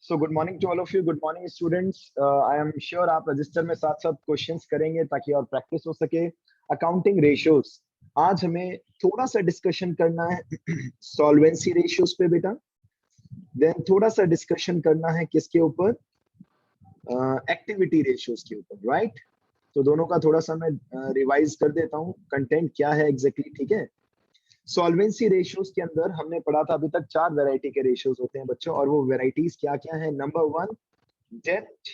So good morning to all of you. Good morning students. I am sure आप register में साथ साथ questions करेंगे ताकि और प्रैक्टिस हो सके। अकाउंटिंग रेशियोज, आज हमें थोड़ा सा डिस्कशन करना है सॉल्वेंसी रेशियोज पे बेटा। देन थोड़ा सा डिस्कशन करना है किसके ऊपर, एक्टिविटी रेशियोज के ऊपर, राइट। तो दोनों का थोड़ा सा मैं रिवाइज कर देता हूँ कंटेंट क्या है एग्जैक्टली, ठीक है। सॉल्वेंसी रेशियोज के अंदर हमने पढ़ा था अभी तक 4 वैरायटी के रेशियोज होते हैं बच्चों, और वो वैरायटीज क्या क्या है। Number 1, debt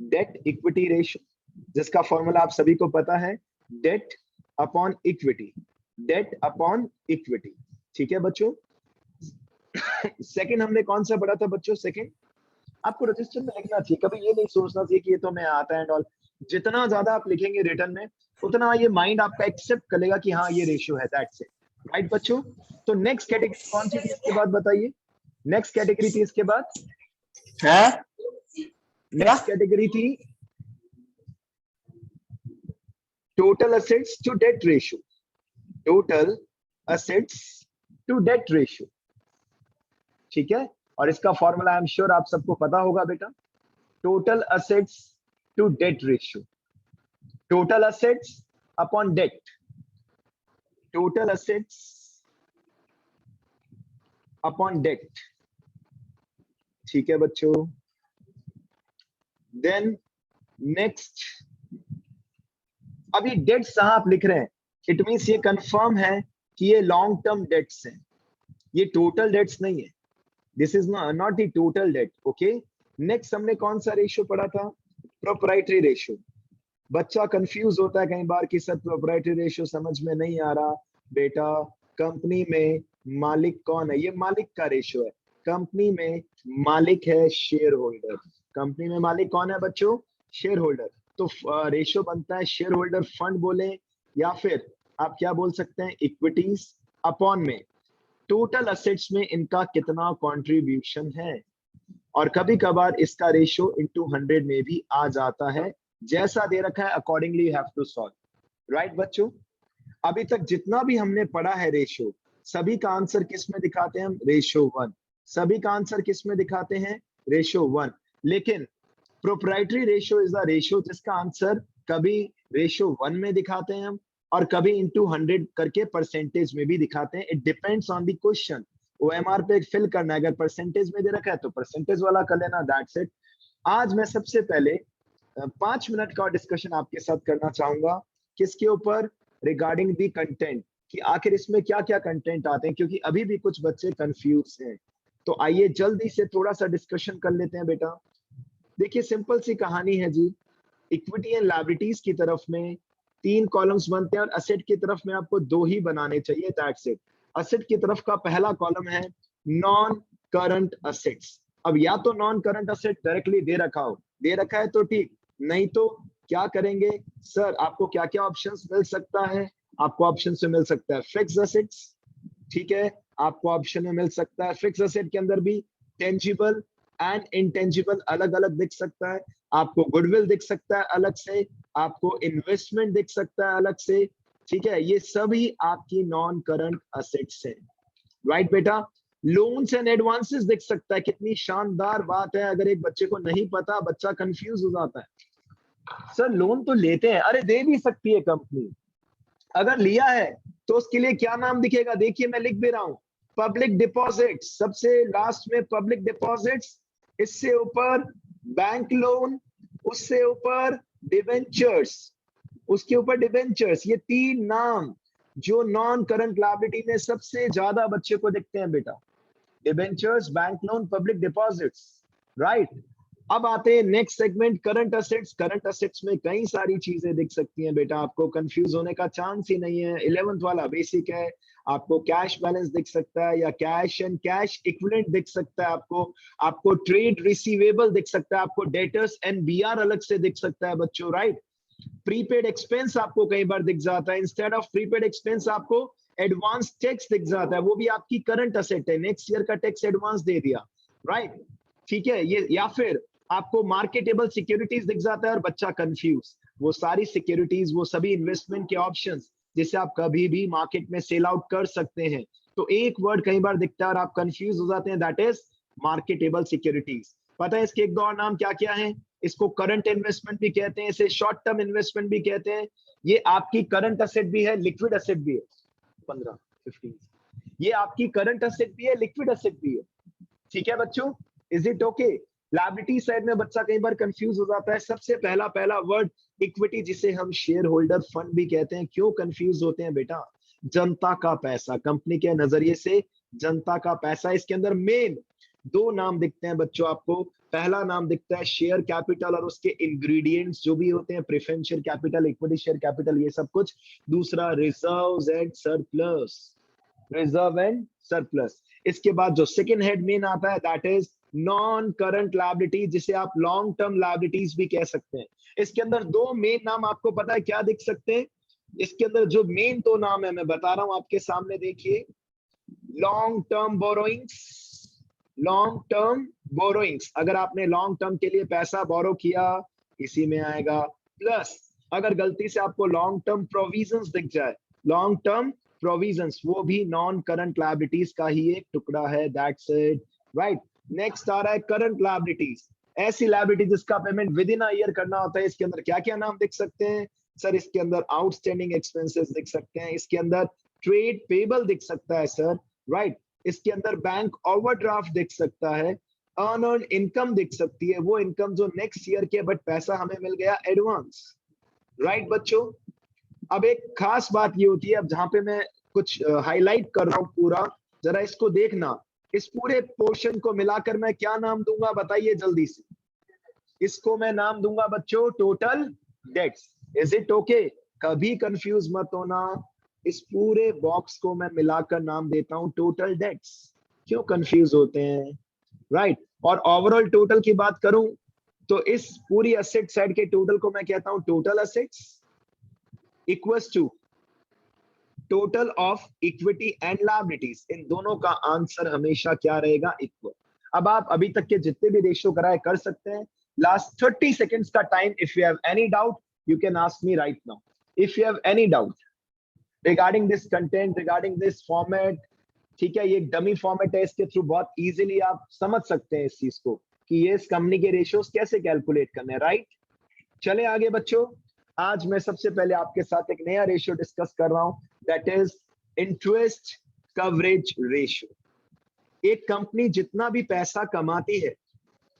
debt equity ratio, जिसका फॉर्मूला आप सभी को पता है, debt upon equity, debt upon equity, ठीक है बच्चों। सेकंड हमने कौन सा पढ़ा था बच्चों? सेकंड आपको रजिस्टर में लिखना चाहिए, कभी ये नहीं सोचना चाहिए कि ये तो मैं आता है एंड ऑल। जितना ज्यादा आप लिखेंगे रिटर्न में, उतना ये माइंड आपका एक्सेप्ट करेगा कि हाँ ये रेशियो है, दैट्स इट, राइट बच्चों। तो नेक्स्ट कैटेगरी कौन सी थी इसके बाद बताइए? नेक्स्ट कैटेगरी थी इसके बाद, नेक्स्ट कैटेगरी थी total assets to debt ratio, total assets to debt ratio, ठीक है। और इसका फॉर्मूला आई एम श्योर आप सबको पता होगा बेटा, total assets to debt ratio, total assets upon debt, total assets upon debt, ठीक है बच्चों। देन नेक्स्ट, अभी डेट्स आप लिख रहे हैं, इट मींस ये कंफर्म है कि ये लॉन्ग टर्म डेट्स हैं, ये टोटल डेट्स नहीं है। This is not the total date, okay. Next हमने कौन सा रेशियो पढ़ा था? Proprietary ratio. बच्चा कंफ्यूज होता है कई बार कि सर प्रोप्राइटरी रेशियो समझ में नहीं आ रहा। बेटा कंपनी में मालिक कौन है? ये मालिक का रेशियो है। कंपनी में मालिक है शेयर होल्डर। कंपनी में मालिक कौन है बच्चों? Share holder. तो रेशियो बनता है शेयर होल्डर फंड बोले, या फिर आप क्या बोल सकते हैं, इक्विटीज अपॉन में टोटल असेट्स में इनका कितना कंट्रीब्यूशन है। और कभी कभार इसका रेशियो इनटू 100 में भी आ जाता है, जैसा दे रखा है accordingly you have to solve, right बच्चों। अभी तक जितना भी हमने पढ़ा है रेशियो, सभी का आंसर किस में दिखाते हैं हम? रेशियो 1। सभी का आंसर किस में दिखाते हैं? रेशियो 1। लेकिन proprietary ratio is the ratio जिसका आंसर कभी रेशियो 1 में दिखाते हैं हम, और कभी इनटू 100 करके परसेंटेज में भी दिखाते हैं। It depends on the question. OMR पे फिल करना है, अगर परसेंटेज में दे रखा है तो परसेंटेज वाला कर लेना, दैट्स इट। आज मैं सबसे पहले 5 मिनट का डिस्कशन आपके साथ करना चाहूंगा, किसके ऊपर? रिगार्डिंग दी कंटेंट, कि आखिर इसमें क्या क्या कंटेंट आते हैं, क्योंकि अभी भी कुछ बच्चे कंफ्यूज हैं। तो आइए जल्दी से थोड़ा सा डिस्कशन कर लेते हैं बेटा। देखिए सिंपल सी कहानी है जी, इक्विटी एंड लायबिलिटीज की तरफ में 3 कॉलम्स बनते हैं, और असेट की तरफ में आपको 2 ही बनाने चाहिए, दैट्स इट। असेट की तरफ का पहला कॉलम है नॉन करंट असेट्स। अब या तो नॉन करंट असेट डायरेक्टली दे रखा हो, दे रखा है तो ठीक, नहीं तो क्या करेंगे सर? आपको क्या क्या ऑप्शंस मिल सकता है? आपको ऑप्शन से मिल सकता है फिक्स असेट्स, ठीक है। आपको ऑप्शन में मिल सकता है फिक्स असेट के अंदर भी टेंजिबल एंड इंटेंजिबल अलग अलग दिख सकता है। आपको गुडविल दिख सकता है अलग से, आपको इन्वेस्टमेंट दिख सकता है अलग से, ठीक है। ये सभी आपकी नॉन करंट असेट्स है, राइट बेटा। लोन्स एंड एडवांसेस दिख सकता है। कितनी शानदार बात है, अगर एक बच्चे को नहीं पता, बच्चा कंफ्यूज हो जाता है। सर लोन तो लेते हैं, अरे दे भी सकती है कंपनी। अगर लिया है तो उसके लिए क्या नाम दिखेगा? देखिए मैं लिख भी रहा हूं, पब्लिक डिपॉजिट्स, सबसे लास्ट में पब्लिक डिपॉजिट्स, इससे ऊपर बैंक लोन, उससे ऊपर डिवेंचर्स, उसके ऊपर डिवेंचर्स। ये 3 नाम जो नॉन करंट लायबिलिटी में सबसे ज्यादा बच्चे को दिखते हैं बेटा, debentures, bank loan, public deposits, right. अब आते हैं next segment, current assets. Current assets में कई सारी चीजें दिख सकती हैं बेटा, आपको कंफ्यूज होने का चांस ही नहीं है। 11th वाला बेसिक है। आपको कैश बैलेंस दिख सकता है, या कैश एंड कैश इक्विवेलेंट दिख सकता है, आपको ट्रेड रिसीवेबल दिख सकता है, आपको डेटर्स एंड बीआर अलग से दिख सकता है बच्चों, राइट। प्रीपेड एक्सपेंस आपको कई बार दिख जाता है, इंस्टेड ऑफ प्रीपेड एक्सपेंस आपको एडवांस टैक्स दिख जाता है, वो भी आपकी करंट असेट है, नेक्स्ट ईयर का टैक्स एडवांस दे दिया, राइट, ठीक है ये। या फिर आपको मार्केटेबल सिक्योरिटीज दिख जाता है, और बच्चा कंफ्यूज, वो सारी सिक्योरिटीज, वो सभी इन्वेस्टमेंट के ऑप्शंस जिसे आप कभी भी मार्केट में सेल आउट कर सकते हैं। तो एक वर्ड कई बार दिखता है और आप कंफ्यूज हो जाते हैं, दैट इज मार्केटेबल सिक्योरिटीज। पता है इसके एक दो और नाम क्या क्या है? इसको करंट इन्वेस्टमेंट भी कहते हैं, इसे शॉर्ट टर्म इन्वेस्टमेंट भी कहते हैं। ये आपकी करंट असेट भी है, लिक्विड असेट भी है। 15-15 ये आपकी करंट असेट भी है, लिक्विड असेट भी है। ठीक है बच्चों, is it okay? Liability side में बच्चा कई बार कंफ्यूज हो जाता है। सबसे पहला वर्ड इक्विटी, जिसे हम शेयर होल्डर फंड भी कहते हैं। क्यों कंफ्यूज होते हैं बेटा? जनता का पैसा, कंपनी के नजरिए से जनता का पैसा। इसके अंदर मेन दो नाम दिखते हैं बच्चों आपको। पहला नाम दिखता है शेयर कैपिटल और उसके इंग्रेडिएंट्स जो भी होते हैं, preferential capital, equity share capital, ये सब कुछ। दूसरा reserves and surplus, reserve and surplus. इसके बाद जो सेकंड हेड मेन आता है, that is non current liability, जिसे आप लॉन्ग टर्म लायबिलिटीज भी कह सकते हैं। इसके अंदर दो मेन नाम आपको पता है क्या दिख सकते हैं? इसके अंदर जो मेन दो नाम है मैं बता रहा हूं आपके सामने, देखिए। Long term borrowings, long term borrowings, अगर आपने लॉन्ग टर्म के लिए पैसा बोरो किया, इसी में आएगा। प्लस अगर गलती से आपको लॉन्ग टर्म प्रोविजंस दिख जाए, लॉन्ग टर्म प्रोविजंस, वो भी नॉन करंट लायबिलिटीज का ही एक टुकड़ा है। That's it, right. नेक्स्ट आ रहा है करंट लायबिलिटीज, ऐसी लायबिलिटी जिसका payment with in a year करना होता है। इसके अंदर क्या क्या नाम दिख सकते हैं सर? इसके अंदर आउटस्टैंडिंग एक्सपेंसेस दिख सकते हैं, इसके अंदर ट्रेड पेबल दिख सकता है सर, राइट। इसके अंदर बैंक ओवरड्राफ्ट दिख सकता है, अर्न इनकम दिख सकती है, वो इनकम जो नेक्स्ट ईयर के बट पैसा हमें मिल गया एडवांस, राइट बच्चों। अब एक खास बात ये होती है, अब जहां पे मैं कुछ हाईलाइट कर रहा हूं पूरा, जरा इसको देखना। इस पूरे पोर्शन को मिलाकर मैं क्या नाम दूंगा बताइए जल्दी से? इसको मैं नाम दूंगा बच्चों total debts. Is it okay? कभी कंफ्यूज मत होना, इस पूरे बॉक्स को मैं मिलाकर नाम देता हूं टोटल डेट्स। क्यों कंफ्यूज होते हैं, राइट। और ओवरऑल टोटल की बात करूं तो इस पूरी असेट साइड के टोटल को मैं कहता हूं total assets equals to total of equity and liabilities. इन दोनों का आंसर हमेशा क्या रहेगा? इक्वल। अब आप अभी तक के जितने भी रेशियो कराए कर सकते हैं। लास्ट 30 सेकेंड्स का time, if you have any doubt you can ask me right now. If you have any doubt regarding this content, regarding this format, ठीक है, ये एक डमी फॉर्मेट है, इसके थ्रू बहुत इजीली आप समझ सकते हैं इस चीज को कि ये इस कंपनी के रेशियोज कैसे कैलकुलेट करने हैं, राइट। चले आगे बच्चों। आज मैं सबसे पहले आपके साथ एक नया रेशियो डिस्कस कर रहा हूं, that is interest coverage ratio. एक कंपनी जितना भी पैसा कमाती है,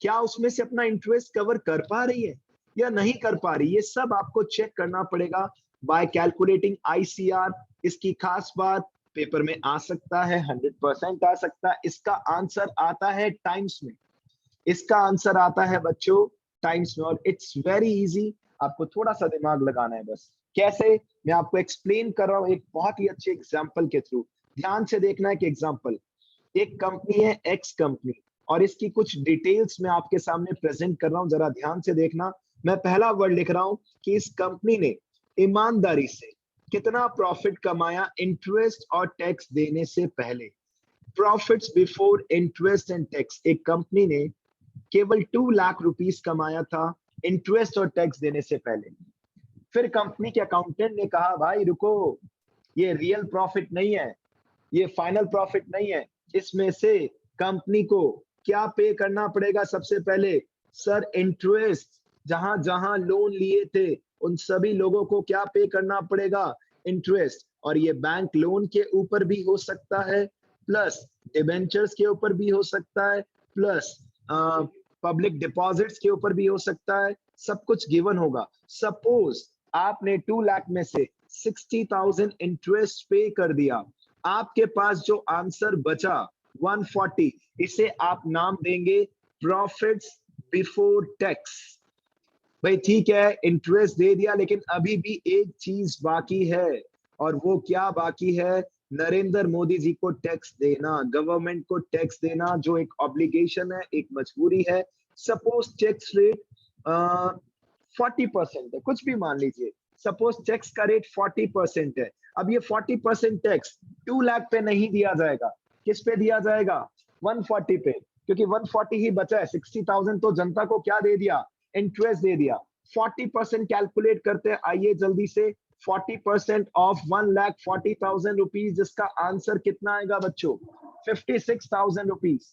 क्या उसमें से अपना इंटरेस्ट कवर कर पा रही है या नहीं कर पा रही? ये सब आपको चेक करना पड़ेगा बाय कैलकुलेटिंग आईसीआर। इसकी खास बात, पेपर में आ सकता है, 100% आ सकता है। इसका आंसर आता है टाइम्स में, इसका आंसर आता है बच्चों टाइम्स में, और इट्स वेरी इजी। आपको थोड़ा सा दिमाग लगाना है बस। कैसे? मैं आपको एक्सप्लेन कर रहा हूं एक बहुत ही अच्छे एग्जांपल के थ्रू। ध्यान से देखना है कि एग्जांपल, एक कंपनी है एक्स कंपनी, और इसकी कुछ डिटेल्स मैं आपके सामने प्रेजेंट कर रहा हूं, जरा ध्यान से देखना। मैं पहला वर्ड लिख रहा हूं कि इस कंपनी ने ईमानदारी से कितना प्रॉफिट कमाया इंटरेस्ट और टैक्स देने से पहले। Profits before interest and tax, एक कंपनी ने केवल 2 लाख रुपीस कमाया था इंटरेस्ट और टैक्स देने से पहले। फिर कंपनी के अकाउंटेंट ने कहा, भाई रुको, ये रियल प्रॉफिट नहीं है, ये फाइनल प्रॉफिट नहीं है, इसमें से कंपनी को क्या पे करना पड़ेगा? सबसे पहले सर इंटरेस्ट, जहां जहां लोन लिए थे उन सभी लोगों को क्या पे करना पड़ेगा? इंटरेस्ट। और ये बैंक लोन के ऊपर भी हो सकता है, प्लस डिबेंचर्स के ऊपर भी हो सकता है, प्लस पब्लिक डिपॉजिट्स के ऊपर भी हो सकता है। सब कुछ गिवन होगा। सपोज आपने 2 लाख में से 60,000 इंटरेस्ट पे कर दिया, आपके पास जो आंसर बचा 140, इसे आप नाम देंगे प्रॉफिट्स बिफोर टैक्स। भाई ठीक है, इंटरेस्ट दे दिया, लेकिन अभी भी एक चीज बाकी है, और वो क्या बाकी है? नरेंद्र मोदी जी को टैक्स देना, गवर्नमेंट को टैक्स देना, जो एक ऑब्लिगेशन है, एक मजबूरी है। सपोज टैक्स रेट 40% है, कुछ भी मान लीजिए। सपोज टैक्स का रेट 40% है। अब ये 40% टैक्स 2 लाख पे नहीं दिया जाएगा, किस पे दिया जाएगा? 140 पे, क्योंकि 140 ही बचा है। 60,000 तो जनता को क्या दे दिया? इंटरेस्ट दे दिया। 40% कैलकुलेट करते हैं, आइए जल्दी से। 40% ऑफ 1,40,000 रुपीज, जिसका आंसर कितना आएगा बच्चों? 56,000 रुपीज।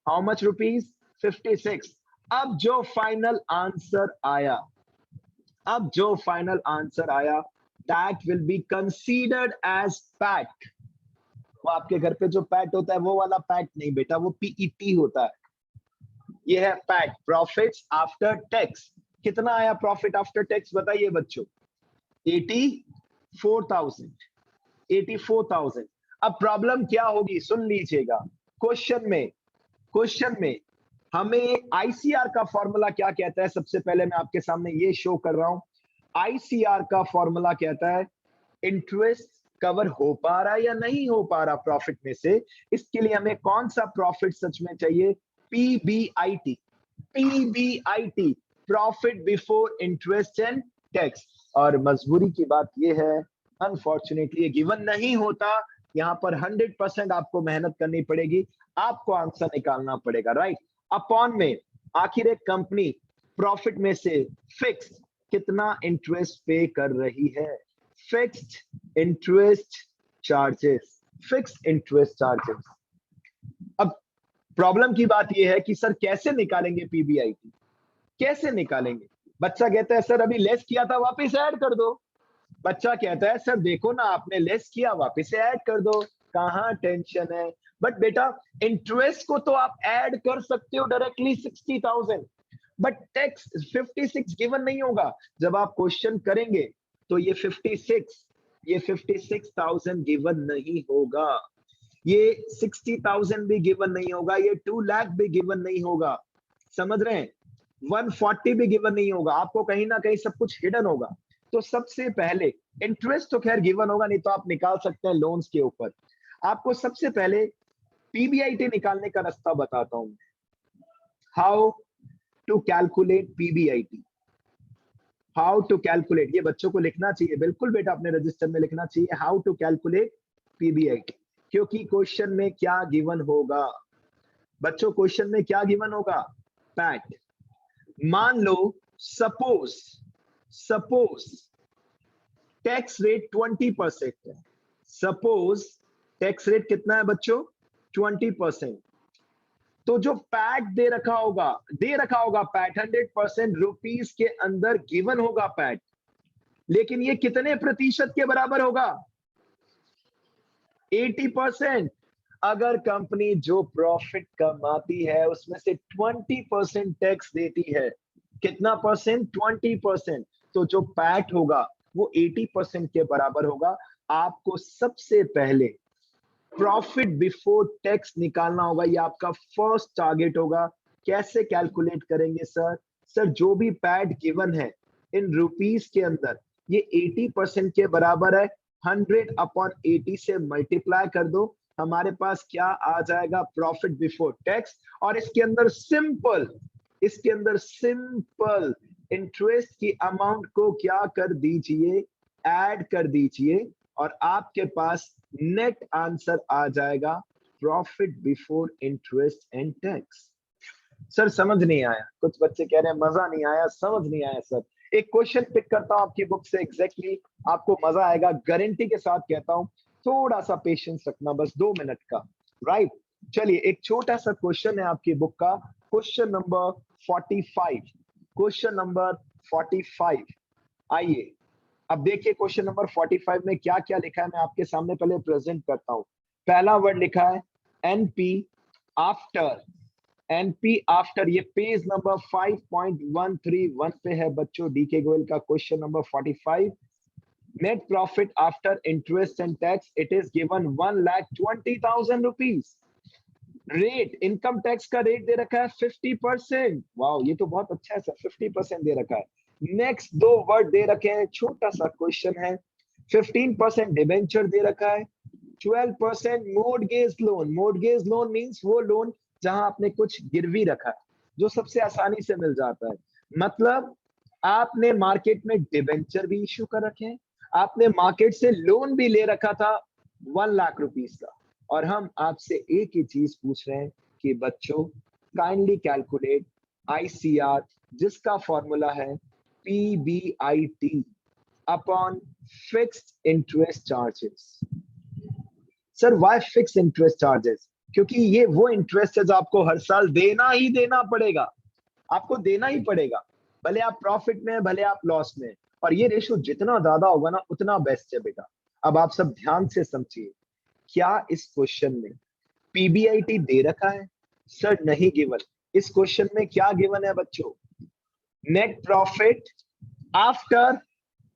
How much rupees? 56। अब जो फाइनल आंसर आया, that will be considered as PAT. वो आपके घर पे जो पैट होता है वो वाला पैट नहीं बेटा, वो पीईटी होता है। ये है पैट, प्रॉफिट्स आफ्टर टैक्स। कितना आया प्रॉफिट आफ्टर टैक्स बताइए बच्चों? 84,000। 84,000। अब प्रॉब्लम क्या होगी सुन लीजिएगा। क्वेश्चन में हमें आईसीआर का फॉर्मूला क्या कहता है? सबसे पहले मैं आपके सामने ये शो कर रहा हूं। आईसीआर का फॉर्मूला कहता है इंटरेस्ट कवर हो पा रहा है या नहीं हो पा रहा प्रॉफिट में से। इसके लिए हमें कौन सा प्रॉफिट सच में चाहिए? PBIT. PBIT, profit before interest and tax. और मजबूरी की बात यह है, अनफॉर्चुनेटली ये गिवन नहीं होता। यहां पर 100% आपको मेहनत करनी पड़ेगी, आपको आंसर निकालना पड़ेगा, राइट। अपॉन में आखिर एक कंपनी प्रॉफिट में से फिक्स कितना इंटरेस्ट पे कर रही है? Fixed interest charges, fixed interest charges. अब प्रॉब्लम की बात यह है कि सर कैसे निकालेंगे पीबीआईटी? कैसे निकालेंगे? बच्चा कहता है सर अभी लेस किया था वापस ऐड कर दो। बच्चा कहता है सर देखो ना आपने लेस किया वापस से ऐड कर दो। कहां टेंशन है? बट बेटा इंटरेस्ट को तो आप ऐड कर सकते हो डायरेक्टली 60,000, बट टैक्स 56 गिवन नहीं होगा। जब आप क्वेश्चन करेंगे तो ये 56,000 गिवन नहीं होगा, ये 60,000 भी गिवन नहीं होगा, ये 2 लाख भी गिवन नहीं होगा, समझ रहे हैं? 140 भी गिवन नहीं होगा, आपको कहीं ना कहीं सब कुछ हिडन होगा। तो सबसे पहले इंटरेस्ट तो खैर गिवन होगा, नहीं तो आप निकाल सकते हैं लोन्स के ऊपर। आपको सबसे पहले पीबीआईटी निकालने का रास्ता बताता हूं। How to calculate PBIT, how to calculate. ये बच्चों को लिखना चाहिए, बिल्कुल बेटा अपने रजिस्टर में लिखना चाहिए, हाउ टू कैलकुलेट पीबीआईटी। क्योंकि क्वेश्चन में क्या गिवन होगा बच्चों? क्वेश्चन में क्या गिवन होगा? पैट। मान लो सपोज टैक्स रेट 20% है। सपोज टैक्स रेट कितना है बच्चों? 20%। तो जो पैट दे रखा होगा पैट 100% रुपीस के अंदर गिवन होगा पैट, लेकिन ये कितने प्रतिशत के बराबर होगा? 80%। अगर कंपनी जो प्रॉफिट कमाती है उसमें से 20% टैक्स देती है, कितना परसेंट? 20%। तो जो पैट होगा वो 80% के बराबर होगा। आपको सबसे पहले प्रॉफिट बिफोर टैक्स निकालना होगा, ये आपका फर्स्ट टारगेट होगा। कैसे कैलकुलेट करेंगे सर? सर जो भी पैट गिवन है इन रुपीस के अंदर, ये 80% के बराबर है। 100/80 से मल्टीप्लाई कर दो, हमारे पास क्या आ जाएगा? Profit before tax. और इसके अंदर सिंपल इंटरेस्ट की अमाउंट को क्या कर दीजिए? ऐड कर दीजिए, और आपके पास नेट आंसर आ जाएगा profit before interest and tax. Sir समझ नहीं आया, कुछ बच्चे कह रहे हैं मजा नहीं आया, समझ नहीं आया सर। एक क्वेश्चन पिक करता हूं आपकी बुक से, एग्जैक्टली आपको मजा आएगा, गारंटी के साथ कहता हूं। थोड़ा सा पेशेंस रखना, बस 2 मिनट का, राइट। चलिए एक छोटा सा क्वेश्चन है आपकी बुक का, क्वेश्चन नंबर 45। क्वेश्चन नंबर 45, आइए अब देखिए क्वेश्चन नंबर 45 में क्या क्या लिखा है, मैं आपके सामने पहले प्रेजेंट करता हूं। पहला वर्ड लिखा है एनपी आफ्टर। एनपी आफ्टर, ये पेज नंबर 5.131 पे है बच्चों, डीके गोयल का question number 45। Net profit after interest and tax, it is given 1,20,000 rupees. Rate, income tax का रेट दे रखा है 50%। वाओ, ये तो बहुत अच्छा है सर, 50% दे रखा है। नेक्स्ट 2 वर्ड दे रखे हैं, छोटा सा क्वेश्चन है। 15% डिबेंचर दे रखा है, 12% mortgage loan. Mortgage loan means वो लोन जहां आपने कुछ गिरवी रखा है, जो सबसे आसानी से मिल जाता है। मतलब आपने मार्केट में डिबेंचर भी इश्यू कर रखे हैं, आपने मार्केट से लोन भी ले रखा था 1 लाख रुपीस का। और हम आपसे एक ही चीज पूछ रहे हैं कि बच्चों काइंडली कैलकुलेट आईसीआर, जिसका फॉर्मूला है PBIT upon fixed interest charges. Sir why fixed interest charges? क्योंकि ये वो इंटरेस्ट है जो आपको हर साल देना ही देना पड़ेगा। आपको देना ही पड़ेगा, भले आप प्रॉफिट में है भले आप लॉस में है। और ये रेशो जितना ज्यादा होगा ना उतना बेस्ट है बेटा। अब आप सब ध्यान से समझिए, क्या इस क्वेश्चन में पीबीआईटी दे रखा है? सर नहीं गिवन। इस क्वेश्चन में क्या गिवन है बच्चों? Net profit after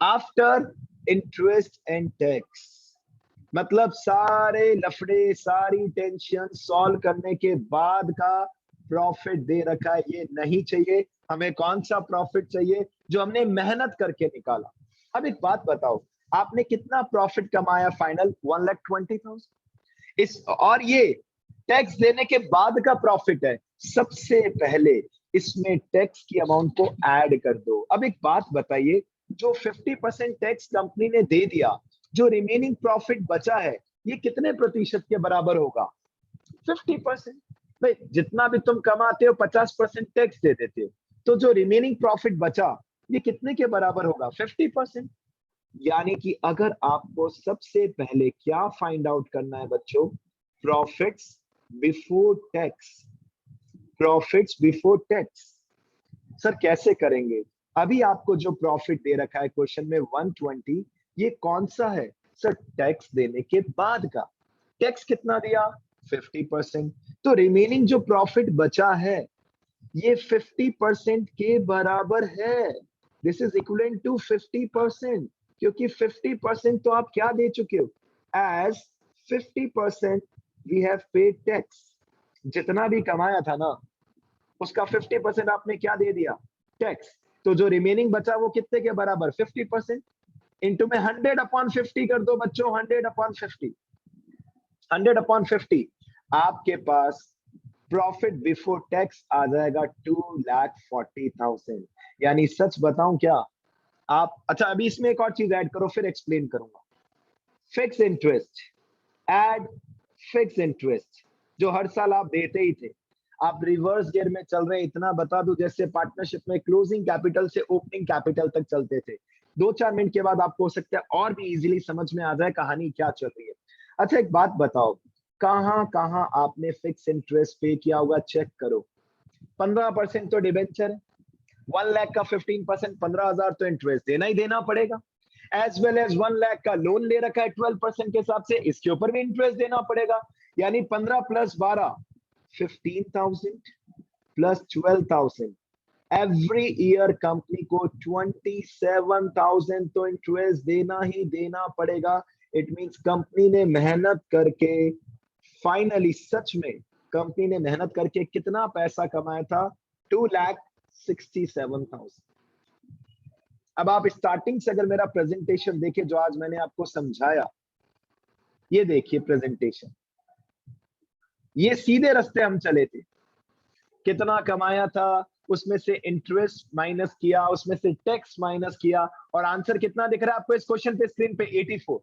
after interest and tax. मतलब सारे लफड़े सारी टेंशन सॉल्व करने के बाद का प्रॉफिट दे रखा है। ये नहीं चाहिए हमें। कौन सा प्रॉफिट चाहिए? जो हमने मेहनत करके निकाला। अब एक बात बताओ, आपने कितना प्रॉफिट कमाया फाइनल? 1,20,000। इस और ये टैक्स देने के बाद का प्रॉफिट है। सबसे पहले इसमें टैक्स की अमाउंट को ऐड कर दो। अब एक बात बताइए, जो 50% टैक्स कंपनी ने दे दिया, जो रिमेनिंग प्रॉफिट बचा है, ये कितने प्रतिशत के बराबर होगा? 50%। भाई जितना भी तुम कमाते हो 50% टैक्स दे देते हो, तो जो रिमेनिंग प्रॉफिट बचा ये कितने के बराबर होगा? 50%। यानी कि अगर आपको सबसे पहले क्या फाइंड आउट करना है बच्चों? Profits before tax. Profits before tax. Sir कैसे करेंगे? अभी आपको जो प्रॉफिट दे रखा है क्वेश्चन में 120, ये कौन सा है? सर टैक्स देने के बाद का। टैक्स कितना दिया? 50%। तो रिमेनिंग जो प्रॉफिट बचा है ये 50% के बराबर है। दिस इज इक्वलेंट टू 50%, क्योंकि 50% तो आप क्या दे चुके हो? As 50% we have paid tax. जितना भी कमाया था ना उसका 50% आपने क्या दे दिया? टैक्स। तो जो रिमेनिंग बचा वो कितने के बराबर? 50%। इंटू में 100/50 कर दो बच्चों। 100/50, 100/50 आपके पास प्रॉफिट बिफोर टैक्स आ जाएगा 2,40,000। यानी सच बताऊं क्या आप? अच्छा अभी इसमें एक और चीज ऐड करो फिर एक्सप्लेन करूंगा। Fix interest, add fix interest, जो हर साल आप देते ही थे। आप रिवर्स गियर में चल रहे हैं, इतना बता दूं, जैसे पार्टनरशिप में क्लोजिंग कैपिटल से ओपनिंग कैपिटल तक चलते थे। 2-4 मिनट के बाद आपको हो सकता है और भी इजीली समझ में आ जाए कहानी क्या चल रही है। अच्छा एक बात बताओ, कहां कहां आपने फिक्स इंटरेस्ट पे किया होगा? चेक करो। 15% तो डिबेंचर है। 1 लाख का 15%, 15,000 तो इंटरेस्ट देना ही देना पड़ेगा। एज वेल एज 1 लाख का लोन ले रखा है 12% के हिसाब से, इसके ऊपर भी इंटरेस्ट देना पड़ेगा। यानी 15 + 12 15,000 प्लस 12,000। एवरी ईयर कंपनी को 27,000 तो इंटरेस्ट देना ही देना पड़ेगा। इट मींस कंपनी ने मेहनत करके फाइनली, सच में कंपनी ने मेहनत करके कितना पैसा कमाया था? 2,67,000। अब आप स्टार्टिंग से अगर मेरा प्रेजेंटेशन देखें जो आज मैंने आपको समझाया, ये देखिए प्रेजेंटेशन, ये सीधे रास्ते हम चले थे। कितना कमाया था, उसमें से इंटरेस्ट माइनस किया, उसमें से टैक्स माइनस किया, और आंसर कितना दिख रहा है आपको इस क्वेश्चन पे स्क्रीन पे? 84।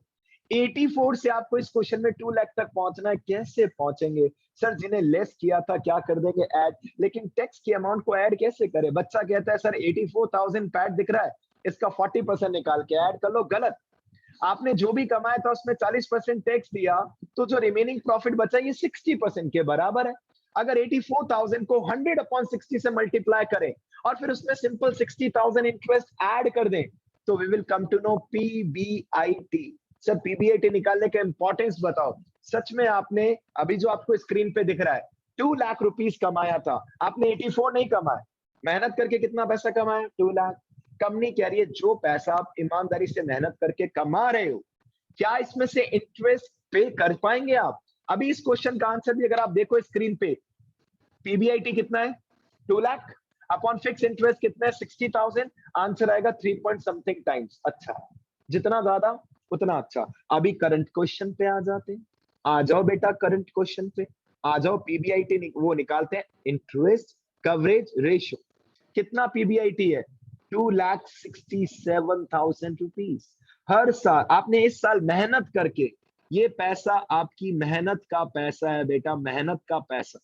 84 से आपको इस क्वेश्चन में 2 लाख तक पहुंचना है। कैसे पहुंचेंगे? सर जिन्हें लेस किया था क्या कर देंगे? ऐड। लेकिन टैक्स की अमाउंट को ऐड कैसे करें? बच्चा कहता है सर 84,000 पैड दिख रहा है, इसका 40% निकाल के ऐड कर लो। गलत। आपने जो भी कमाया था उसमें 40% टैक्स दिया, तो जो रिमेनिंग प्रॉफिट बचा ये 60% के बराबर है। अगर 84,000 को 100/60 से मल्टीप्लाई करें और फिर उसमें सिंपल 60,000 इंटरेस्ट ऐड कर दें, तो we will come to know PBIT. Sir PBIT निकालने का इंपॉर्टेंस बताओ। सच में आपने अभी जो आपको स्क्रीन पे दिख रहा है 2 लाख रुपीस कमाया था, आपने 84 नहीं कमाया। मेहनत करके कितना पैसा कमाया? 2 लाख। कंपनी कह रही है जो पैसा आप ईमानदारी से मेहनत करके कमा रहे हो, क्या इसमें से इंटरेस्ट पे कर पाएंगे आप? अभी इस क्वेश्चन का आंसर भी अगर आप देखो स्क्रीन पे, पीबीआईटी कितना है? 2 लाख अपॉन फिक्स इंटरेस्ट कितना है? 60,000। आंसर आएगा 3 पॉइंट समथिंग टाइम्स। अच्छा, जितना ज्यादा उतना अच्छा। अभी करंट क्वेश्चन पे आ जाते हैं। आ जाओ बेटा करंट क्वेश्चन पे आ जाओ। पीबीआईटी वो निकालते हैं, इंटरेस्ट कवरेज रेशियो। कितना पीबीआईटी है? 2,67,000 रुपीज। हर साल आपने इस साल मेहनत करके, ये पैसा आपकी मेहनत का पैसा है बेटा, मेहनत का पैसा।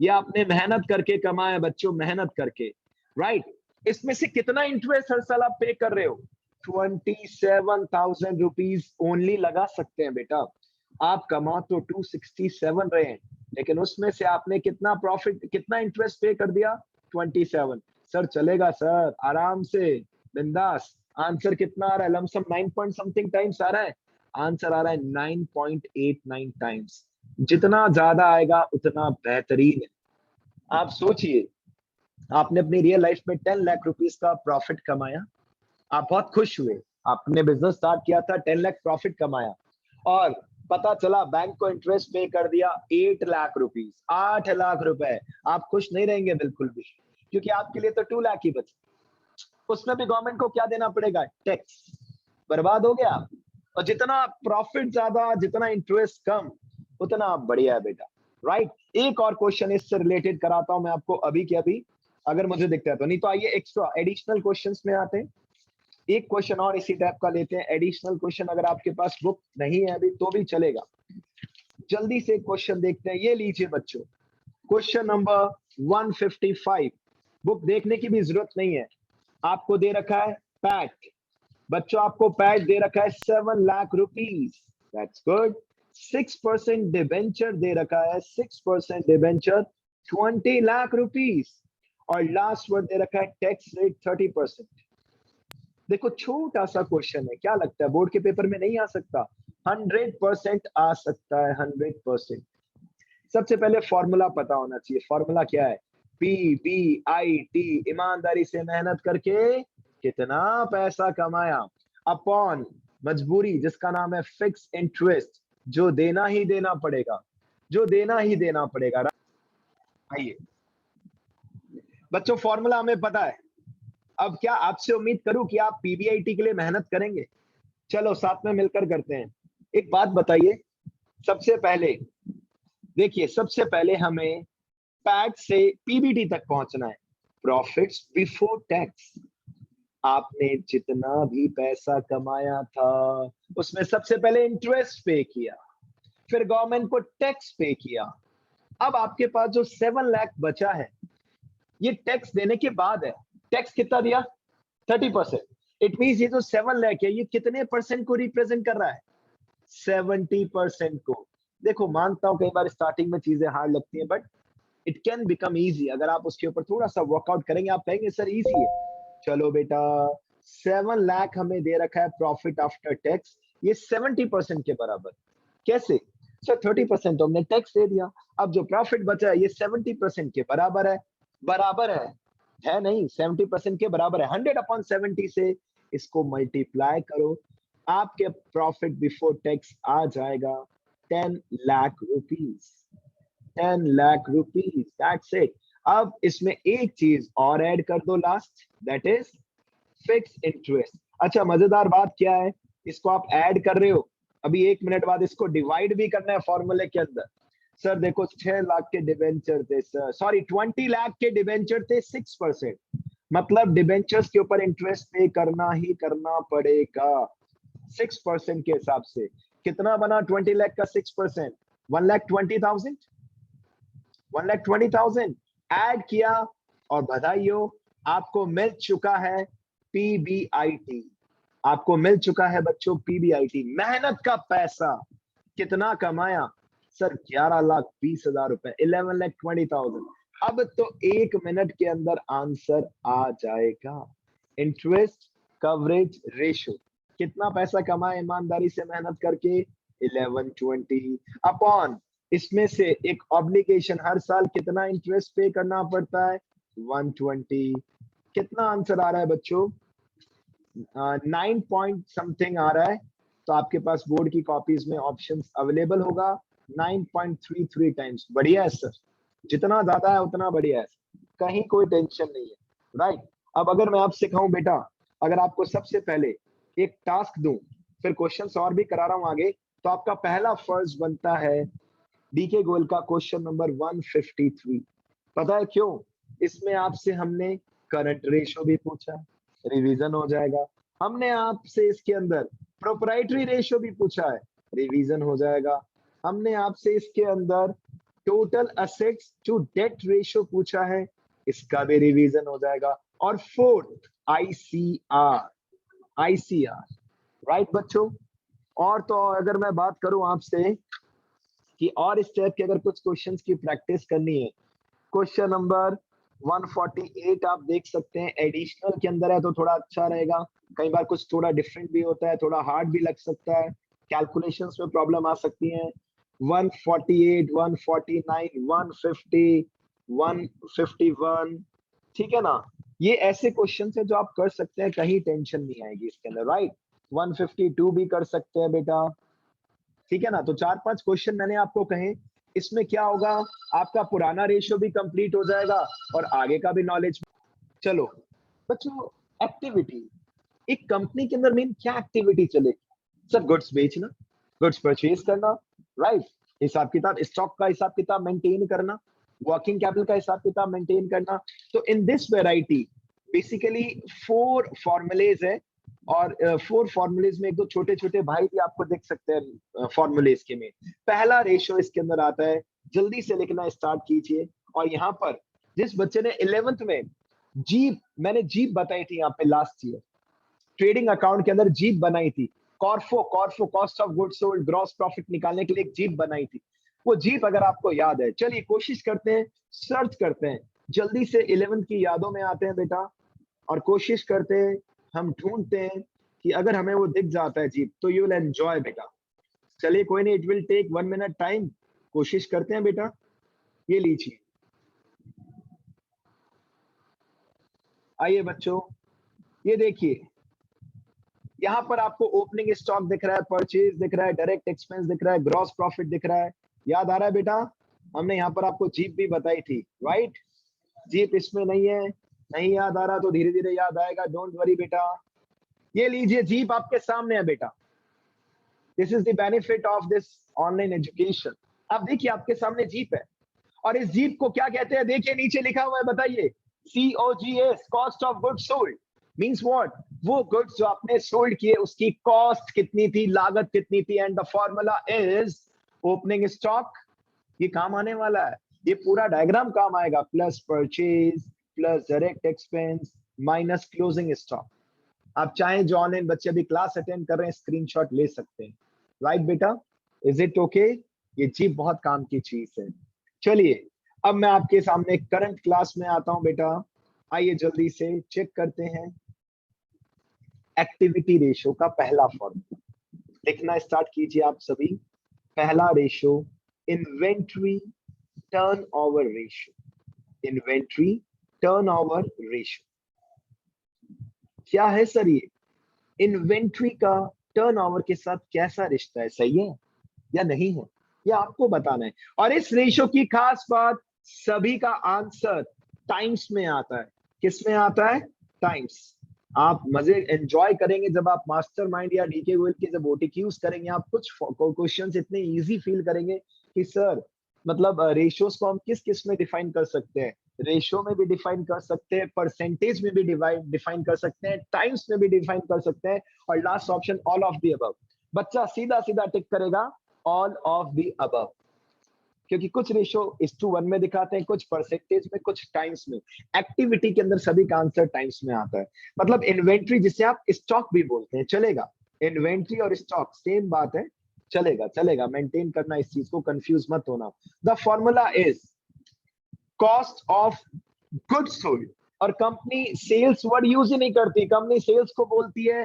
ये आपने मेहनत करके कमाया बच्चों, मेहनत करके, राइट। इसमें से कितना इंटरेस्ट हर साल आप पे कर रहे हो? 27,000 रुपीज ओनली लगा सकते हैं बेटा। आप कमा तो 267 रहे हैं, लेकिन उसमें से आपने कितना प्रॉफिट, कितना इंटरेस्ट पे कर दिया? 27। सर चलेगा सर, आराम से, बिंदास। आंसर कितना आ रहा है? लमसम 9 पॉइंट समथिंग टाइम्स आ रहा है। आंसर आ रहा है 9.89 टाइम्स। जितना ज्यादा आएगा उतना बेहतरीन है। आप सोचिए, आपने अपनी रियल लाइफ में 10 लाख रुपीस का प्रॉफिट कमाया, आप बहुत खुश हुए, आपने बिजनेस स्टार्ट किया था, 10 लाख प्रॉफिट कमाया, और पता चला बैंक को इंटरेस्ट पे कर दिया 8 लाख रुपीस, 8 लाख रुपए। आप खुश नहीं रहेंगे बिल्कुल भी, क्योंकि आपके लिए तो 2 लाख ही बचे। उसमें भी गवर्नमेंट को क्या देना पड़ेगा? टैक्स। बर्बाद हो गया आप। और जितना प्रॉफिट ज्यादा, जितना इंटरेस्ट कम, उतना बढ़िया है बेटा, राइट। एक और क्वेश्चन इससे रिलेटेड कराता हूं मैं आपको अभी के अभी, अगर मुझे दिखता है तो। नहीं तो आइए एक्स्ट्रा एडिशनल क्वेश्चंस में आते हैं। एक क्वेश्चन और इसी टाइप का लेते हैं, एडिशनल क्वेश्चन। अगर आपके पास बुक नहीं है अभी तो भी चलेगा। जल्दी से क्वेश्चन देखते हैं। ये लीजिए बच्चों, क्वेश्चन नंबर 155। बुक देखने की भी जरूरत नहीं है, आपको दे रखा है पैट। बच्चों आपको पैट दे रखा है 7 lakh rupees, that's good. 6% debenture दे रखा है, 6% डिबेंचर 20 लाख रुपीस। और लास्ट वर्ड दे रखा है टैक्स रेट 30%। देखो छोटा सा क्वेश्चन है, क्या लगता है बोर्ड के पेपर में नहीं आ सकता? 100% आ सकता है, 100%। सबसे पहले फॉर्मूला पता होना चाहिए। फॉर्मूला क्या है? PBIT, ईमानदारी से मेहनत करके कितना पैसा कमाया, अपॉन मजबूरी जिसका नाम है फिक्स इंटरेस्ट, जो देना ही देना पड़ेगा, जो देना ही देना पड़ेगा। आइए बच्चों, फॉर्मूला हमें पता है। अब क्या आपसे उम्मीद करूं कि आप PBIT के लिए मेहनत करेंगे? चलो साथ में मिलकर करते हैं। एक बात बताइए, सबसे पहले देखिए, सबसे पहले हमें पैट से PBT तक पहुंचना है, प्रॉफिट्स बिफोर टैक्स। आपने जितना भी पैसा कमाया था उसमें सबसे पहले इंटरेस्ट पे किया, फिर गवर्नमेंट को टैक्स पे किया। अब आपके पास जो 7 लाख बचा है, ये टैक्स देने के बाद है। टैक्स कितना दिया? 30%। इट मींस ये जो 7 लाख है, ये कितने परसेंट को रिप्रेजेंट कर रहा है? 70% को। देखो मानता हूं कई बार स्टार्टिंग में चीजें हार्ड लगती हैं, but it can become easy. अगर आप उसके ऊपर थोड़ा सा वर्कआउट करेंगे, आप कहेंगे सर इजी है। चलो बेटा, 7 लाख हमें दे रखा है प्रॉफिट आफ्टर टैक्स, ये 70% के बराबर। कैसे सर? 30% तो हमने टैक्स दे दिया, अब जो प्रॉफिट बचा है ये 70% के बराबर है। बराबर है नहीं, 70% के बराबर है। 100/70 से इसको मल्टीप्लाई करो, आपके प्रॉफिट बिफोर टैक्स आ जाएगा 10 lakh rupees. 10 lakh rupees, that's it. अब इसमें एक चीज और ऐड कर दो last, that is fix interest. अच्छा मजेदार बात क्या है, इसको आप ऐड कर रहे हो, अभी 1 मिनट बाद इसको डिवाइड भी करना है फॉर्मूले के अंदर। सर देखो 6 लाख के डिबेंचर थे, सॉरी 20 लाख के डिबेंचर थे, 6%, मतलब डिबेंचर्स के ऊपर इंटरेस्ट पे करना ही करना पड़ेगा 6% के हिसाब से। कितना बना 20 लाख का 6%? 1,20,000। 1,20,000 ऐड किया, और बधाई हो, आपको मिल चुका है PBIT। आपको मिल चुका है बच्चों PBIT। मेहनत का पैसा कितना कमाया सर? 11,20,000 रुपए, 11,20,000। अब तो 1 मिनट के अंदर आंसर आ जाएगा। इंटरेस्ट कवरेज रेशियो, कितना पैसा कमाया ईमानदारी से मेहनत करके? 1120 अपॉन इसमें से एक ऑब्लिगेशन, हर साल कितना इंटरेस्ट पे करना पड़ता है? 120। कितना आंसर आ रहा है बच्चों? 9 पॉइंट समथिंग आ रहा है। तो आपके पास बोर्ड की कॉपीज में ऑप्शंस अवेलेबल होगा, 9.33 टाइम्स। बढ़िया है सर, जितना ज्यादा है उतना बढ़िया है, कहीं कोई टेंशन नहीं है, राइट। अब अगर मैं आपसे कहूं बेटा, अगर आपको सबसे पहले एक टास्क दूं, फिर क्वेश्चंस और भी करा रहा हूं आगे, तो आपका पहला फर्ज बनता है डीके गोयल का क्वेश्चन नंबर 153। पता है क्यों? इसमें आपसे हमने करंट रेशो भी पूछा, रिवीजन हो जाएगा। हमने आपसे इसके अंदर प्रोप्राइटरी रेशो भी पूछा है, रिवीजन हो जाएगा। हमने आपसे इसके अंदर total assets to debt ratio पूछा है, इसका भी रिवीजन हो जाएगा। और फोर्थ ICR, ICR, राइट बच्चों। और तो अगर मैं बात करूं आपसे कि और इस टाइप के अगर कुछ क्वेश्चंस की प्रैक्टिस करनी है, क्वेश्चन नंबर 148 आप देख सकते हैं, एडिशनल के अंदर है तो थोड़ा अच्छा रहेगा, कई बार कुछ थोड़ा डिफरेंट भी होता है, थोड़ा हार्ड भी लग सकता है, कैलकुलेशंस में प्रॉब्लम आ सकती है। 148, 149, 150, 151, ठीक है ना। ये ऐसे क्वेश्चन है जो आप कर सकते हैं, कहीं टेंशन नहीं आएगी इसके अंदर, राइट। 152 भी कर सकते हैं बेटा, ठीक है ना। तो 4-5 क्वेश्चन मैंने आपको कहे, इसमें क्या होगा, आपका पुराना रेशियो भी कंप्लीट हो जाएगा और आगे का भी नॉलेज। चलो बच्चों, एक्टिविटी, एक कंपनी के अंदर मेन क्या एक्टिविटी चलेगी सर? गुड्स बेचना, गुड्स परचेज करना, राइट। हिसाब किताब, स्टॉक का हिसाब किताब मेंटेन करना, वर्किंग कैपिटल का हिसाब किताब मेंटेन करना। तो in this variety basically 4 formulas है, और 4 फॉर्मूलेज में एक दो छोटे छोटे भाई भी आपको दिख सकते हैं फॉर्मूलेज के में। पहला रेशियो इसके अंदर आता है, जल्दी से लिखना स्टार्ट कीजिए। और यहाँ पर जिस बच्चे ने 11th में जीप, मैंने जीप बताई थी यहाँ पे लास्ट ईयर, ट्रेडिंग अकाउंट के अंदर जीप बनाई थी, कॉर्फो, cost of goods sold, gross profit निकालने के लिए एक जीप बनाई थी। वो जीप अगर आपको याद है, चलिए कोशिश करते हैं, सर्च करते हैं, जल्दी से 11th की यादों में आते हैं बेटा, और कोशिश करते हैं, हम ढूंढते हैं कि अगर हमें वो दिख जाता है जीप तो यू विल एंजॉय बेटा। चलिए कोई नहीं, it will take 1 minute time, कोशिश करते हैं बेटा। ये लीजिए, आइए बच्चों, ये देखिए, यहाँ पर आपको ओपनिंग स्टॉक दिख रहा है, परचेज दिख रहा है, डायरेक्ट एक्सपेंस दिख रहा है, ग्रॉस प्रॉफिट दिख रहा है। याद आ रहा है बेटा? हमने यहाँ पर आपको जीप भी बताई थी, राइट। जीप इसमें नहीं है, नहीं याद आ रहा तो धीरे धीरे याद आएगा, डोंट वरी बेटा। ये लीजिए, जीप आपके सामने है बेटा। This is the benefit of this online education. अब देखिए आपके सामने जीप है, और इस जीप को क्या कहते हैं? देखिए नीचे लिखा हुआ है, बताइए। COGS, cost of goods sold, means what? वो गुड्स जो आपने सोल्ड किए उसकी कॉस्ट कितनी थी, लागत कितनी थी, and the formula is opening stock. ये काम आने वाला है, ये पूरा डायग्राम काम आएगा, plus purchase plus direct expense minus closing stock. आप चाहें जो ऑनलाइन बच्चे अभी क्लास अटेंड कर रहे हैं, स्क्रीनशॉट ले सकते हैं, राइट बेटा? Is it okay? ये जीप बहुत काम की चीज है। चलिए अब मैं आपके सामने करंट क्लास में आता हूं बेटा। आइए जल्दी से चेक करते हैं एक्टिविटी रेशियो का पहला फॉर्मूला। लिखना स्टार्ट कीजिए आप सभी। पहला ratio, inventory turnover ratio. Inventory turnover ratio क्या है सर? ये इन्वेंट्री का टर्नओवर के साथ कैसा रिश्ता है, सही है या नहीं है, ये आपको बताना है। और इस रेशियो की खास बात, सभी का आंसर टाइम्स में आता है। किस में आता है? टाइम्स। आप मजे एंजॉय करेंगे जब आप मास्टरमाइंड या डीके गोयल के जब ओटीक्यूज करेंगे, आप कुछ क्वेश्चंस इतने इजी फील करेंगे कि सर मतलब रेशियोज को हम किस किस में डिफाइन कर सकते हैं। रेशियो में भी डिफाइन कर सकते हैं, परसेंटेज में भी डिफाइन कर सकते हैं, टाइम्स में भी डिफाइन कर सकते हैं, और last option all of the above. बच्चा सीधा सीधा टिक करेगा ऑल ऑफ द अबव, क्योंकि कुछ रेशियो 1:1 में दिखाते हैं, कुछ परसेंटेज में, कुछ टाइम्स में। एक्टिविटी के अंदर सभी का आंसर टाइम्स में आता है। मतलब इन्वेंट्री जिसे आप स्टॉक भी बोलते हैं, चलेगा। इन्वेंट्री और स्टॉक सेम बात है, चलेगा चलेगा, मेंटेन करना इस चीज को, कंफ्यूज मत होना। The formula is cost of goods sold. और कंपनी सेल्स वर्ड यूज ही नहीं करती, कंपनी सेल्स को बोलती है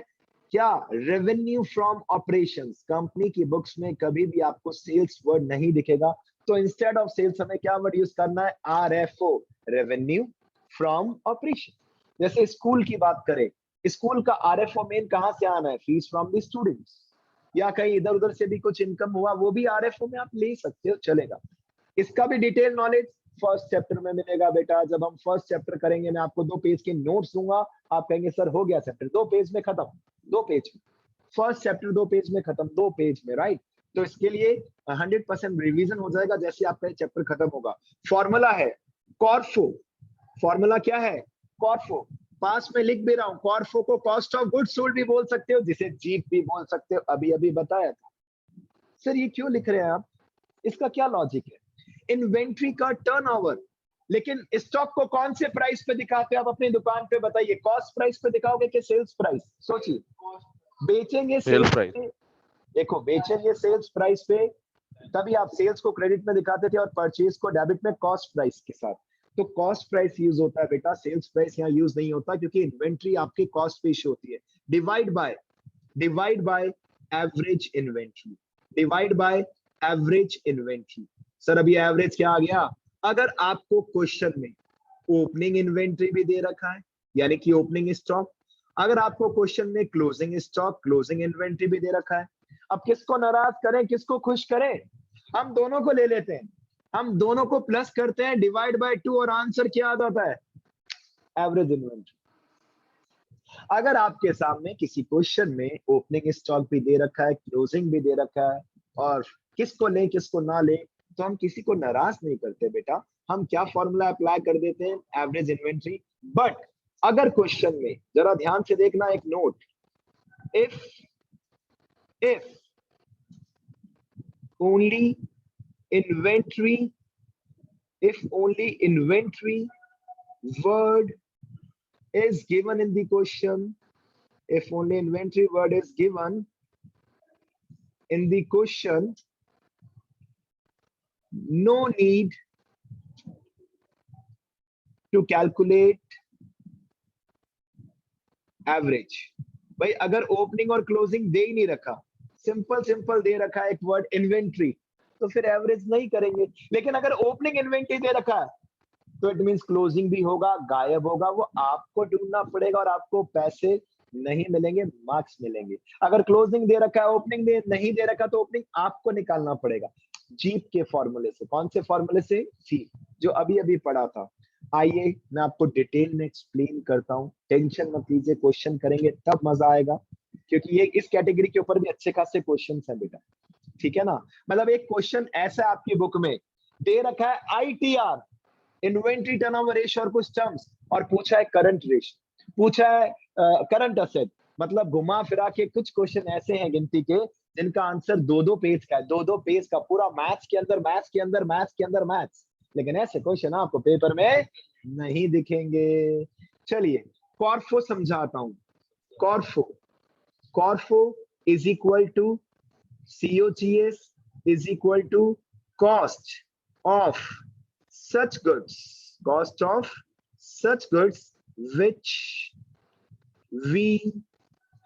क्या? Revenue from operations. कंपनी की बुक्स में कभी भी आपको सेल्स वर्ड नहीं दिखेगा, तो इंस्टेड ऑफ सेल्स हमें क्या वर्ड यूज करना है? RFO, revenue from operation. जैसे स्कूल की बात करें, स्कूल का RFO मेन कहां से आना है? फीस फ्रॉम द स्टूडेंट्स, या कहीं इधर उधर से भी कुछ इनकम हुआ, वो भी RFO में आप ले सकते हो, चलेगा। इसका भी डिटेल नॉलेज फर्स्ट चैप्टर में मिलेगा बेटा। जब हम फर्स्ट चैप्टर करेंगे, मैं आपको 2 पेज के नोट्स दूंगा, आप कहेंगे सर हो गया चैप्टर 2 पेज में खत्म। 2 पेज, फर्स्ट चैप्टर 2 पेज में खत्म, 2 पेज में, राइट। तो इसके लिए 100% रिवीजन हो जाएगा जैसे आपका चैप्टर खत्म होगा। फॉर्मूला है कॉर्फो। फॉर्मूला क्या है? कॉर्फो। पास में लिख भी रहा हूं, कॉर्फो को कॉस्ट ऑफ गुड्स सोल्ड भी बोल सकते हो, जिसे जीप भी बोल सकते हो, अभी अभी बताया था। सर ये क्यों लिख रहे हैं आप? इसका क्या लॉजिक है? इन्वेंट्री का टर्नओवर, लेकिन स्टॉक को कौन से प्राइस पे दिखाते हैं आप अपनी दुकान पे? बताइए, कॉस्ट प्राइस पे दिखाओगे कि सेल्स प्राइस? सोचिए, बेचेंगे सेल्स प्राइस। देखो, बेचेंगे सेल्स प्राइस पे, तभी आप सेल्स को क्रेडिट में दिखाते थे और परचेज को डेबिट में कॉस्ट प्राइस के साथ। तो कॉस्ट प्राइस यूज होता है बेटा, सेल्स प्राइस यहाँ यूज नहीं होता, क्योंकि इन्वेंट्री आपके कॉस्ट पे शो होती है। Divide by average inventory, divide by average inventory. Sir अभी एवरेज क्या आ गया? अगर आपको क्वेश्चन में ओपनिंग इन्वेंट्री भी दे रखा है, यानी कि ओपनिंग स्टॉक, अगर आपको क्वेश्चन में क्लोजिंग स्टॉक, क्लोजिंग इन्वेंट्री भी दे रखा है, अब किसको नाराज करें, किसको खुश करें? हम दोनों को ले लेते हैं, हम दोनों को प्लस करते हैं, डिवाइड बाय 2, और आंसर क्या आता है? Average inventory. अगर आपके सामने किसी क्वेश्चन में ओपनिंग स्टॉक भी दे रखा है, क्लोजिंग भी दे रखा है, और किसको ले किसको ना ले, तो हम किसी को नाराज नहीं करते बेटा, हम क्या फॉर्मूला अप्लाई कर देते हैं? Average inventory. बट अगर क्वेश्चन में, जरा ध्यान से देखना एक note, if only inventory, if only inventory word is given in the question, if only inventory word is given in the question, no need to calculate average. भाई अगर opening और क्लोजिंग दे ही नहीं रखा, सिंपल दे रखा है एक word inventory, तो फिर एवरेज नहीं करेंगे। लेकिन अगर ओपनिंग इन्वेंट्री दे रखा है, तो इट मींस क्लोजिंग भी होगा, गायब होगा, वो आपको ढूंढना पड़ेगा और आपको पैसे नहीं मिलेंगे, मार्क्स मिलेंगे। अगर क्लोजिंग दे रखा है, ओपनिंग दे नहीं दे रखा, तो ओपनिंग आपको निकालना पड़ेगा जीप के फॉर्मूले से। कौन से फॉर्मूले से? जीप, जो अभी अभी पढ़ा था। आइए मैं आपको डिटेल में एक्सप्लेन करता हूँ, टेंशन मत लीजिए, क्वेश्चन करेंगे तब मजा आएगा, क्योंकि ये इस कैटेगरी के ऊपर भी अच्छे खासे क्वेश्चन है बेटा, ठीक है ना। मतलब एक क्वेश्चन ऐसा आपकी बुक में दे रखा है आईटीआर, इन्वेंट्री टर्नओवर रेशियो और कुछ टर्म्स, और पूछा है करंट रेशियो, पूछा है करंट असेट। मतलब घुमा फिरा के कुछ क्वेश्चन ऐसे हैं गिनती के, जिनका आंसर 2-2 पेज का है, 2-2 पेज का, पूरा मैथ्स के अंदर मैथ्स के अंदर मैथ्स के अंदर मैथ्स। लेकिन ऐसे क्वेश्चन आपको पेपर में नहीं दिखेंगे। चलिए कॉर्फो समझाता हूं। कॉर्फो is equal to COGS is equal to cost of such goods, cost of such goods which we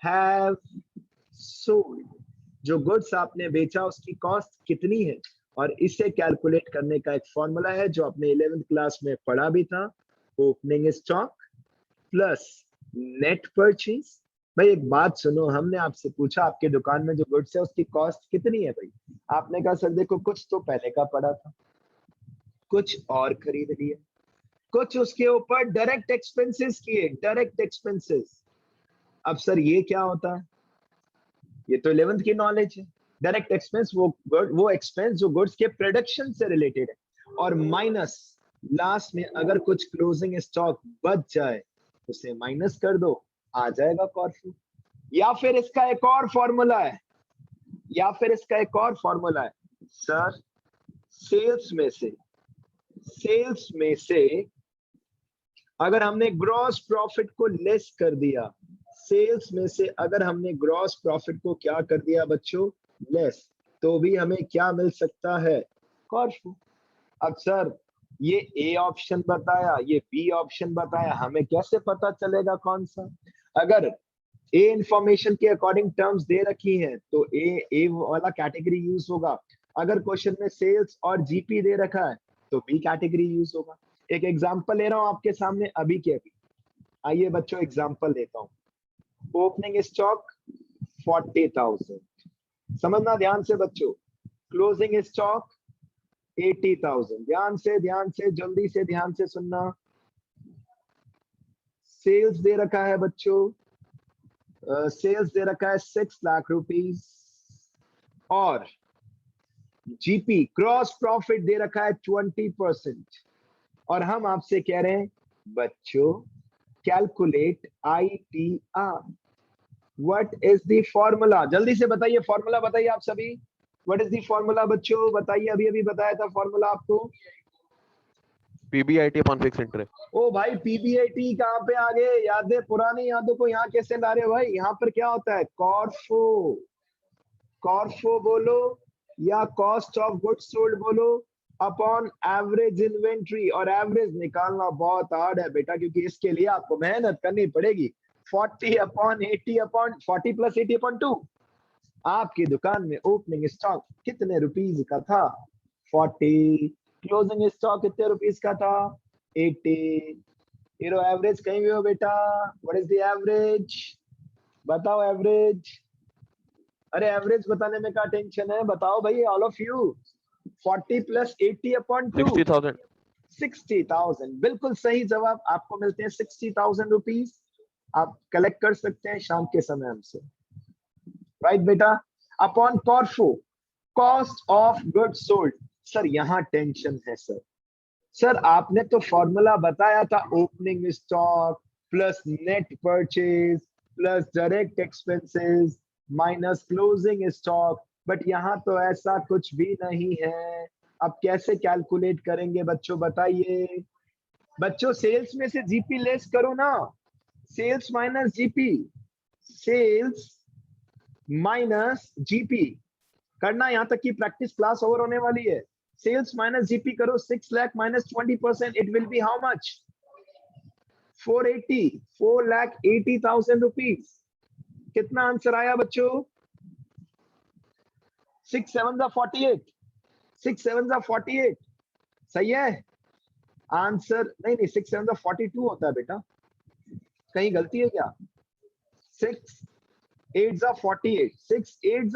have sold। जो गुड्स आपने बेचा उसकी कॉस्ट कितनी है, और इसे कैलकुलेट करने का एक फॉर्मूला है जो आपने 11th क्लास में पढ़ा भी था, opening stock plus net purchase. भाई एक बात सुनो, हमने आपसे पूछा आपके दुकान में जो गुड्स है उसकी कॉस्ट कितनी है भाई? आपने कहा सर देखो कुछ तो पहले का पड़ा था, कुछ और खरीद लिया, कुछ उसके ऊपर डायरेक्ट एक्सपेंसेस किए, डायरेक्ट एक्सपेंसेस। अब सर ये क्या होता है? ये तो 11th की नॉलेज है। डायरेक्ट एक्सपेंस वो एक्सपेंस जो गुड्स के प्रोडक्शन से रिलेटेड है, और माइनस लास्ट में अगर कुछ क्लोजिंग स्टॉक बच जाए उसे माइनस कर दो, आ जाएगा कॉर्फो। या फिर इसका एक और फॉर्मूला है, सर सेल्स में से अगर हमने ग्रॉस प्रॉफिट को लेस कर दिया, सेल्स में से अगर हमने ग्रॉस प्रॉफिट को क्या कर दिया बच्चों? लेस, तो भी हमें क्या मिल सकता है? कॉर्फो। अब सर ये ए ऑप्शन बताया, ये बी ऑप्शन बताया, हमें कैसे पता चलेगा कौन सा? अगर ए इंफॉर्मेशन के अकॉर्डिंग टर्म्स दे रखी हैं तो ए वाला कैटेगरी यूज होगा। अगर क्वेश्चन में सेल्स और जीपी दे रखा है तो बी कैटेगरी यूज होगा। एक एग्जांपल ले रहा हूं आपके सामने अभी के अभी। आइए बच्चों एग्जांपल देता हूं। ओपनिंग स्टॉक 40,000, समझना ध्यान से बच्चों। क्लोजिंग स्टॉक 80,000, ध्यान से जल्दी से ध्यान से सुनना। सेल्स दे रखा है बच्चों, सेल्स दे रखा है 6 लाख रुपीस, और जीपी ग्रॉस प्रॉफिट दे रखा है 20%, और हम आपसे कह रहे हैं बच्चों calculate ITR। What is the formula? जल्दी से बताइए, फॉर्मूला बताइए आप सभी। व्हाट इज द फॉर्मूला बच्चों? बताइए, अभी अभी बताया था फॉर्मूला आपको। PBIT upon fixed interest. ओ भाई PBIT कहाँ पे आ गए? यादें, पुरानी यादों को यहाँ कैसे ला रहे हो भाई? यहाँ पर क्या होता है? कॉर्फो बोलो या कॉस्ट ऑफ गुड्स सोल्ड बोलो, अपॉन एवरेज इन्वेंट्री, और एवरेज निकालना बहुत हार्ड है बेटा, क्योंकि इसके लिए आपको मेहनत करनी पड़ेगी। 40 अपॉन 80 अपॉन 40 प्लस 80 अपॉन 2। आपकी दुकान में ओपनिंग स्टॉक कितने रुपीस का था? 40। क्लोजिंग स्टॉक कितने रुपीस का था? 80। हीरो एवरेज कहीं भी हो बेटा, व्हाट इज द एवरेज? बताओ एवरेज। अरे एवरेज बताने में क्या टेंशन है, बताओ भाई all of you. 40 plus 80 upon 2, 60,000। 60,000 बिल्कुल सही जवाब। आपको मिलते हैं 60,000 रुपीज। आप कलेक्ट कर सकते हैं शाम के समय हमसे, राइट बेटा। अपॉन कॉर्फो, cost of goods sold. Sir यहाँ टेंशन है सर। सर आपने तो फॉर्मूला बताया था, opening stock plus net purchase plus direct expenses minus closing stock, but यहाँ तो ऐसा कुछ भी नहीं है। अब कैसे कैलकुलेट करेंगे बच्चों, बताइए। बच्चों सेल्स में से जीपी लेस करो ना, sales minus GP, sales minus GP करना। यहां तक की प्रैक्टिस क्लास ओवर होने वाली है। सेल्स माइनस जीपी करो, 6 lakh minus 20%, it will be how much? 480, 4,80,000 rupees. कितना आंसर आया बच्चों? 6 7 48, 6 7 48, सही है आंसर? नहीं नहीं, 6 7 42 होता है बेटा, कहीं गलती है क्या? 6 8 48, 6 8